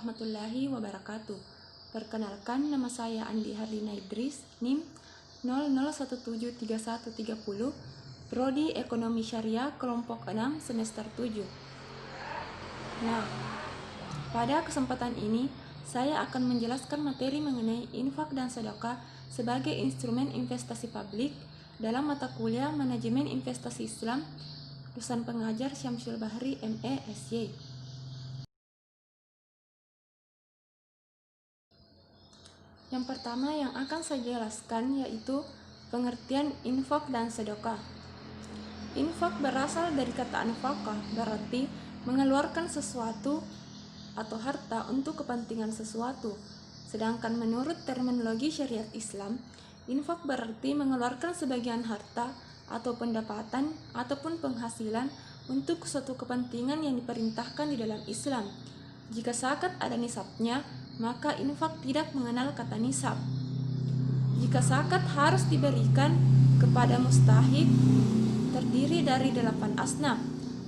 warahmatullahi wabarakatuh. Perkenalkan, nama saya Andi Harlina Idris, NIM 00173130, Prodi Ekonomi Syariah kelompok 6 semester 7. Nah, pada kesempatan ini saya akan menjelaskan materi mengenai infak dan sedekah sebagai instrumen investasi publik dalam mata kuliah Manajemen Investasi Islam, Dosen Pengajar Syamsul Bahri ME SY. Yang pertama yang akan saya jelaskan yaitu pengertian infak dan sedekah. Infak berasal dari kata anfaqah, berarti mengeluarkan sesuatu atau harta untuk kepentingan sesuatu. Sedangkan menurut terminologi syariat Islam, infak berarti mengeluarkan sebagian harta atau pendapatan ataupun penghasilan untuk suatu kepentingan yang diperintahkan di dalam Islam. Jika zakat ada nisabnya, maka infak tidak mengenal kata nisab. Jika zakat harus diberikan kepada mustahik terdiri dari 8 asnaf,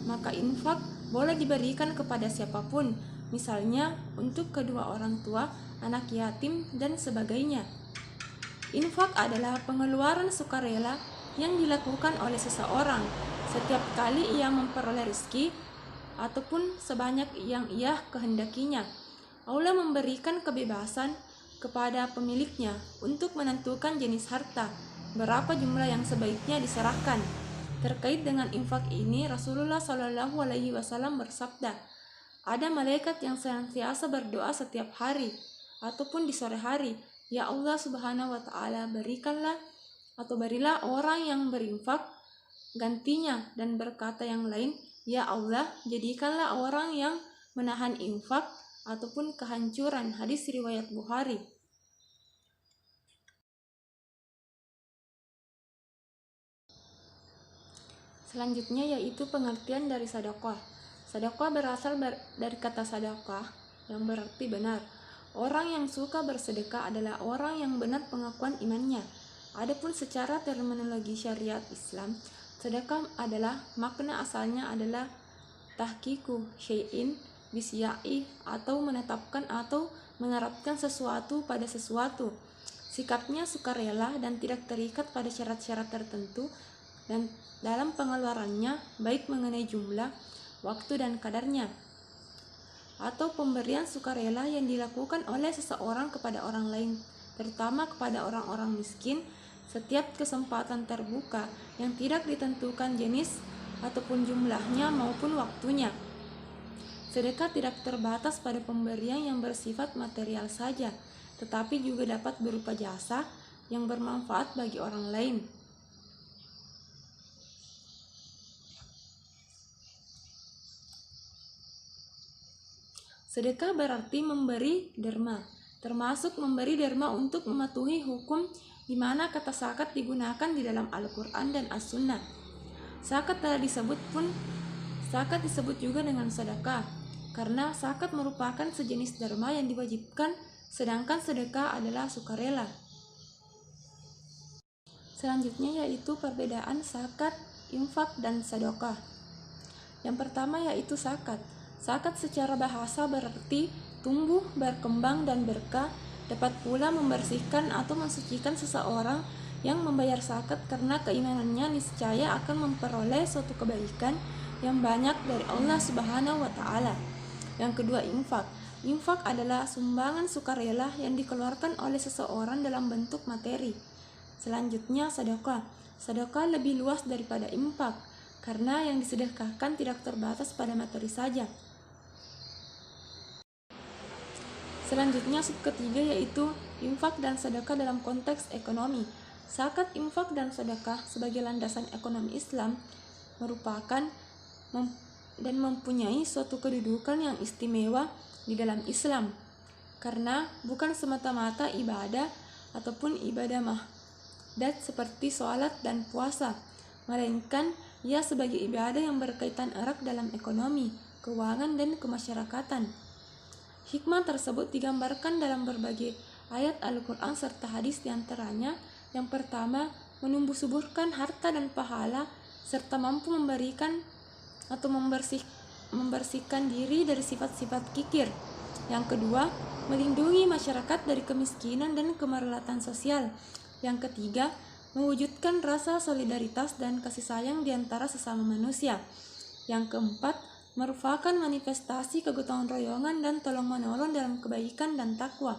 maka infak boleh diberikan kepada siapapun, misalnya untuk kedua orang tua, anak yatim, dan sebagainya. Infak adalah pengeluaran sukarela yang dilakukan oleh seseorang setiap kali ia memperoleh rezeki ataupun sebanyak yang ia kehendakinya. Allah memberikan kebebasan kepada pemiliknya untuk menentukan jenis harta, berapa jumlah yang sebaiknya diserahkan. Terkait dengan infak ini, Rasulullah SAW bersabda, ada malaikat yang senantiasa berdoa setiap hari ataupun di sore hari, ya Allah Subhanahu wa Ta'ala, berikanlah atau berilah orang yang berinfak gantinya, dan berkata yang lain, ya Allah, jadikanlah orang yang menahan infak ataupun kehancuran. Hadis riwayat Bukhari. Selanjutnya yaitu pengertian dari sedekah. Sedekah berasal dari kata sedekah yang berarti benar. Orang yang suka bersedekah adalah orang yang benar pengakuan imannya. Adapun secara terminologi syariat Islam, sedekah adalah makna asalnya adalah tahqiqu syai'in bisyai, atau menetapkan atau menerapkan sesuatu pada sesuatu. Sikapnya sukarela dan tidak terikat pada syarat-syarat tertentu dan dalam pengeluarannya, baik mengenai jumlah, waktu, dan kadarnya. Atau pemberian sukarela yang dilakukan oleh seseorang kepada orang lain, terutama kepada orang-orang miskin, setiap kesempatan terbuka yang tidak ditentukan jenis ataupun jumlahnya maupun waktunya. Sedekah tidak terbatas pada pemberian yang bersifat material saja, tetapi juga dapat berupa jasa yang bermanfaat bagi orang lain. Sedekah berarti memberi derma, termasuk memberi derma untuk mematuhi hukum di mana kata zakat digunakan di dalam Al-Quran dan As-Sunnah. Zakat disebut juga dengan sedekah, karena zakat merupakan sejenis derma yang diwajibkan, sedangkan sedekah adalah sukarela. Selanjutnya yaitu perbedaan zakat, infak, dan sedekah. Yang pertama yaitu zakat. Zakat secara bahasa berarti tumbuh, berkembang, dan berkah, dapat pula membersihkan atau mensucikan seseorang yang membayar zakat karena keimanannya niscaya akan memperoleh suatu kebaikan yang banyak dari Allah Subhanahu wa Ta'ala. Yang kedua, infak. Infak adalah sumbangan sukarela yang dikeluarkan oleh seseorang dalam bentuk materi. Selanjutnya, sedekah. Sedekah lebih luas daripada infak, karena yang disedekahkan tidak terbatas pada materi saja. Selanjutnya, sub ketiga yaitu infak dan sedekah dalam konteks ekonomi. Zakat, infak, dan sedekah sebagai landasan ekonomi Islam merupakan dan mempunyai suatu kedudukan yang istimewa di dalam Islam, karena bukan semata-mata ibadah ataupun ibadah mahdath seperti sholat dan puasa, melainkan ia sebagai ibadah yang berkaitan erat dalam ekonomi, keuangan, dan kemasyarakatan. Hikmah tersebut digambarkan dalam berbagai ayat Al-Quran serta hadis, diantaranya yang pertama, menumbuh suburkan harta dan pahala, serta mampu memberikan atau membersihkan diri dari sifat-sifat kikir. Yang kedua, melindungi masyarakat dari kemiskinan dan kemerlatan sosial. Yang ketiga, mewujudkan rasa solidaritas dan kasih sayang di antara sesama manusia. Yang keempat, merupakan manifestasi kegotong royongan dan tolong-menolong dalam kebaikan dan takwa.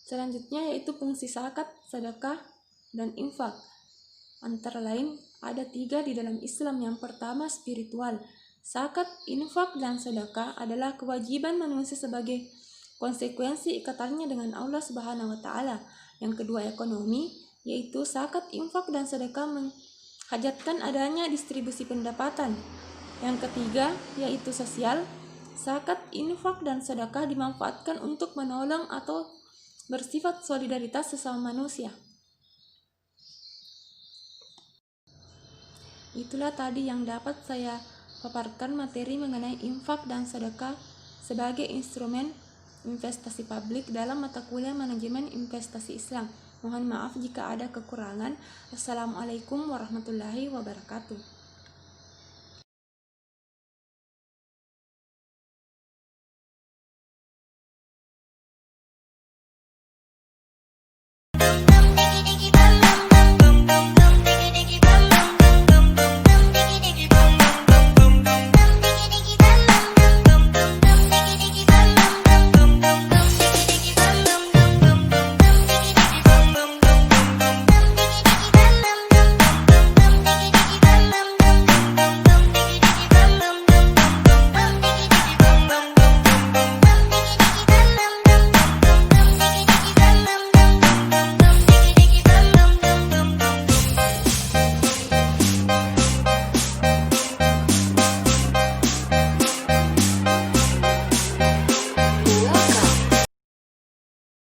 Selanjutnya yaitu fungsi zakat, sedekah, dan infak. Antara lain ada 3 di dalam Islam. Yang pertama spiritual. Zakat, infak, dan sedekah adalah kewajiban manusia sebagai konsekuensi ikatannya dengan Allah Subhanahu wa Ta'ala. Yang kedua ekonomi, yaitu zakat, infak, dan sedekah menghajatkan adanya distribusi pendapatan. Yang ketiga yaitu sosial. Zakat, infak, dan sedekah dimanfaatkan untuk menolong atau bersifat solidaritas sesama manusia. Itulah tadi yang dapat saya paparkan materi mengenai infak dan sedekah sebagai instrumen investasi publik dalam mata kuliah manajemen investasi Islam. Mohon maaf jika ada kekurangan. Assalamualaikum warahmatullahi wabarakatuh.